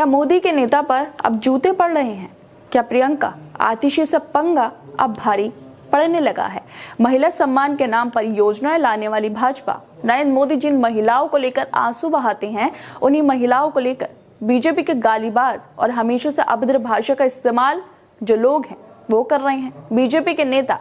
क्या मोदी के नेता पर अब जूते पड़ रहे हैं? क्या प्रियंका आतिशी से पंगा अब भारी पड़ने लगा है? महिला सम्मान के नाम पर योजनाएं लाने वाली भाजपा नरेंद्र मोदी जिन महिलाओं को लेकर आंसू बहाते हैं, उन्हीं महिलाओं को लेकर बीजेपी के गालीबाज और हमेशा से अभद्र भाषा का इस्तेमाल जो लोग हैं वो कर रहे हैं। बीजेपी के नेता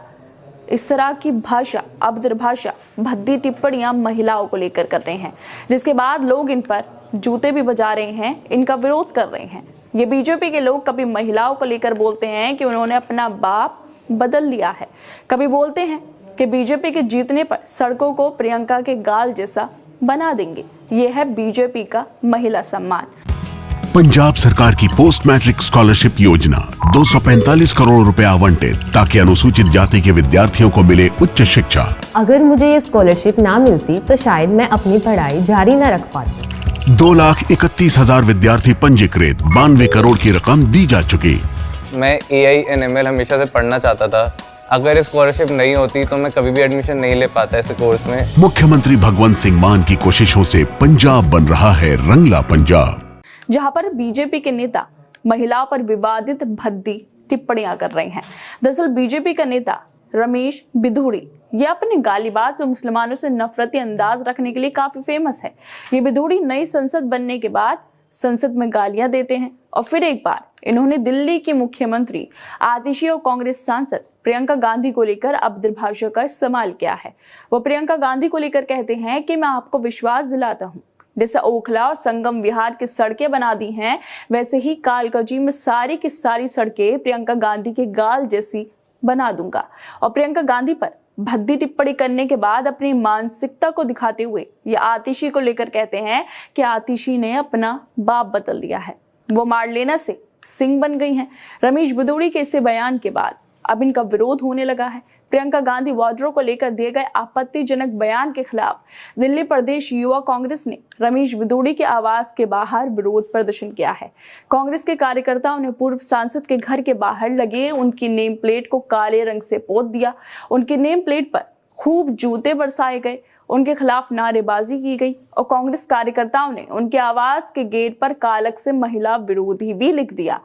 इस तरह की भाषा, अभद्र भाषा, भद्दी टिप्पणियां महिलाओं को लेकर कर रहे हैं, जिसके बाद लोग इन पर जूते भी बजा रहे हैं, इनका विरोध कर रहे हैं। ये बीजेपी के लोग कभी महिलाओं को लेकर बोलते हैं कि उन्होंने अपना बाप बदल लिया है, कभी बोलते हैं कि बीजेपी के जीतने पर सड़कों को प्रियंका के गाल जैसा बना देंगे। ये है बीजेपी का महिला सम्मान। पंजाब सरकार की पोस्ट मैट्रिक स्कॉलरशिप योजना 245 करोड़ रुपए आवंटित ताकि अनुसूचित जाति के विद्यार्थियों को मिले उच्च शिक्षा। अगर मुझे ये स्कॉलरशिप ना मिलती तो शायद मैं अपनी पढ़ाई जारी न रख पाती। 2,31,000 विद्यार्थी पंजीकृत, 92 करोड़ की रकम दी जा चुकी। मैं AI/ML हमेशा से पढ़ना चाहता था। अगर ये स्कॉलरशिप नहीं होती तो मैं कभी भी एडमिशन नहीं ले पाता ऐसे कोर्स में। मुख्यमंत्री भगवंत सिंह मान की कोशिशों से पंजाब बन रहा है रंगला पंजाब, जहां पर बीजेपी के नेता महिलाओं पर विवादित भद्दी टिप्पणियां कर रहे हैं। दरअसल बीजेपी का नेता रमेश बिधूड़ी ये अपने गालीबाज और मुसलमानों से नफरती अंदाज रखने के लिए काफी फेमस है। ये बिधूड़ी नई संसद बनने के बाद संसद में गालियां देते हैं और फिर एक बार इन्होंने दिल्ली की मुख्यमंत्री आतिशी और कांग्रेस सांसद प्रियंका गांधी को लेकर अभद्र भाषा का इस्तेमाल किया है। वो प्रियंका गांधी को लेकर कहते हैं कि मैं आपको विश्वास दिलाता हूँ, जैसे ओखला और संगम विहार की सड़कें बना दी हैं, वैसे ही कालकाजी में सारी की सारी सड़कें प्रियंका गांधी के गाल जैसी बना दूंगा। और प्रियंका गांधी पर भद्दी टिप्पणी करने के बाद अपनी मानसिकता को दिखाते हुए ये आतिशी को लेकर कहते हैं कि आतिशी ने अपना बाप बदल दिया है, वो मारलेना से सिंह बन गई हैं। रमेश बिधूड़ी के इस बयान के बाद अब इनका विरोध होने लगा है। प्रियंका गांधी वाड्रो को लेकर दिए गए आपत्तिजनक बयान के खिलाफ दिल्ली प्रदेश युवा कांग्रेस ने रमेश बिधूड़ी के आवास के बाहर विरोध प्रदर्शन किया है। कांग्रेस के कार्यकर्ताओं ने पूर्व सांसद के घर के बाहर लगे उनकी नेम प्लेट को काले रंग से पोत दिया। उनकी नेम प्लेट पर खूब जूते बरसाए गए, उनके खिलाफ नारेबाजी की गई और कांग्रेस कार्यकर्ताओं ने उनके आवास के गेट पर कालक से महिला विरोधी भी लिख दिया।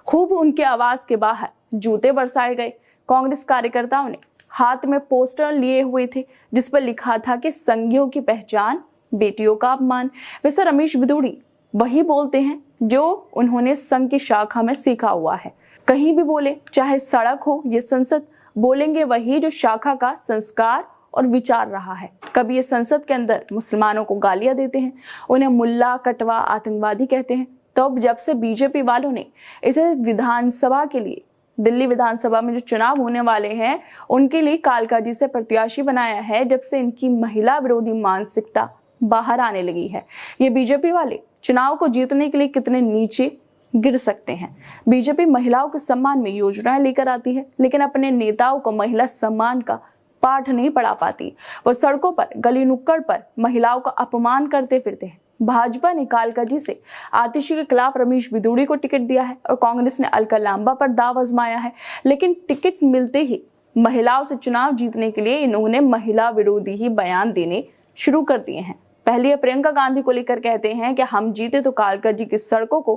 खूब उनके आवास के बाहर जूते बरसाए गए। कांग्रेस कार्यकर्ताओं ने हाथ में पोस्टर लिए हुए थे जिस पर लिखा था कि संघियों की पहचान, बेटियों का अपमान। वैसे रमेश बिधूड़ी वही बोलते हैं जो उन्होंने संघ की शाखा में सीखा हुआ है। कहीं भी बोले, चाहे सड़क हो या संसद, बोलेंगे वही जो शाखा का संस्कार और विचार रहा है। कभी ये संसद के अंदर मुसलमानों को गालियां देते हैं, उन्हें मुल्ला, कटवा, आतंकवादी कहते हैं। तो अब जब से बीजेपी वालों ने इसे विधानसभा के लिए, दिल्ली विधानसभा में जो चुनाव होने वाले हैं उनके लिए कालकाजी से प्रत्याशी बनाया है, जब से इनकी महिला विरोधी मानसिकता बाहर आने लगी है। ये बीजेपी वाले चुनाव को जीतने के लिए कितने नीचे गिर सकते हैं। बीजेपी महिलाओं के सम्मान में योजनाएं लेकर आती है, लेकिन अपने नेताओं को महिला सम्मान का पाठ नहीं पढ़ा पाती। वो सड़कों पर, गली नुक्कड़ पर महिलाओं का अपमान करते फिरते हैं। भाजपा ने कालकाजी से आतिशी के खिलाफ रमेश बिधूड़ी को टिकट दिया है और कांग्रेस ने अलका लांबा पर दाव आजमाया है, लेकिन टिकट मिलते ही महिलाओं से चुनाव जीतने के लिए इन्होंने महिला विरोधी ही बयान देने शुरू कर दिए हैं। पहले प्रियंका गांधी को लेकर कहते हैं कि हम जीते तो कालकाजी की सड़कों को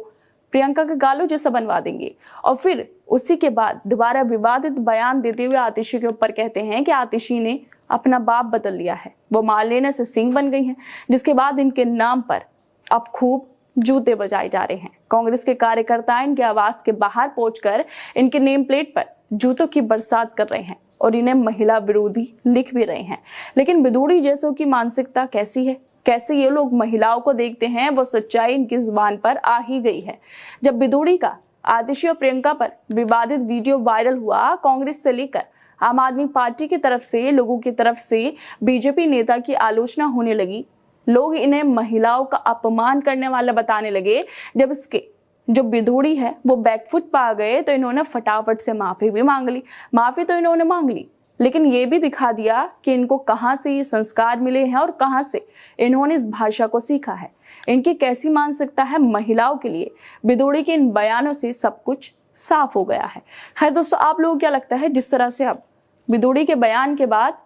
प्रियंका के गालों जैसा बनवा देंगे, और फिर उसी के बाद दोबारा विवादित बयान देते हुए आतिशी के ऊपर कहते हैं कि आतिशी ने अपना बाप बदल लिया है, वो मार लेने से सिंह बन गई हैं, जिसके बाद इनके नाम पर अब खूब जूते बजाए जा रहे हैं। कांग्रेस के कार्यकर्ता इनके आवास के बाहर पहुंचकर इनके नेम प्लेट पर जूतों की बरसात कर रहे हैं और इन्हें महिला विरोधी लिख भी रहे हैं। लेकिन बिधूड़ी जैसों की मानसिकता कैसी है, कैसे ये लोग महिलाओं को देखते हैं, वो सच्चाई इनकी जुबान पर आ ही गई है। जब बिधूड़ी का आतिशी और प्रियंका पर विवादित वीडियो वायरल हुआ, कांग्रेस से लेकर आम आदमी पार्टी की तरफ से, लोगों की तरफ से बीजेपी नेता की आलोचना होने लगी। लोग इन्हें महिलाओं का अपमान करने वाला बताने लगे। जब इसके जो बिधूड़ी है वो बैकफुट पा गए तो इन्होंने फटाफट से माफी भी मांग ली। माफी तो इन्होंने मांग ली, लेकिन ये भी दिखा दिया कि इनको कहां से ये संस्कार मिले हैं और कहां से इन्होंने इस भाषा को सीखा है। इनकी कैसी मानसिकता है महिलाओं के लिए, बिधूड़ी के इन बयानों से सब कुछ साफ हो गया है। खैर दोस्तों, आप लोगों को क्या लगता है, जिस तरह से अब बिधूड़ी के बयान के बाद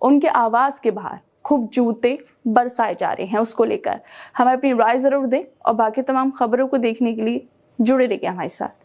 उनके आवास के बाहर खूब जूते बरसाए जा रहे हैं उसको लेकर। हमें अपनी राय जरूर दें और बाकी तमाम खबरों को देखने के लिए जुड़े रहिए हमारे साथ।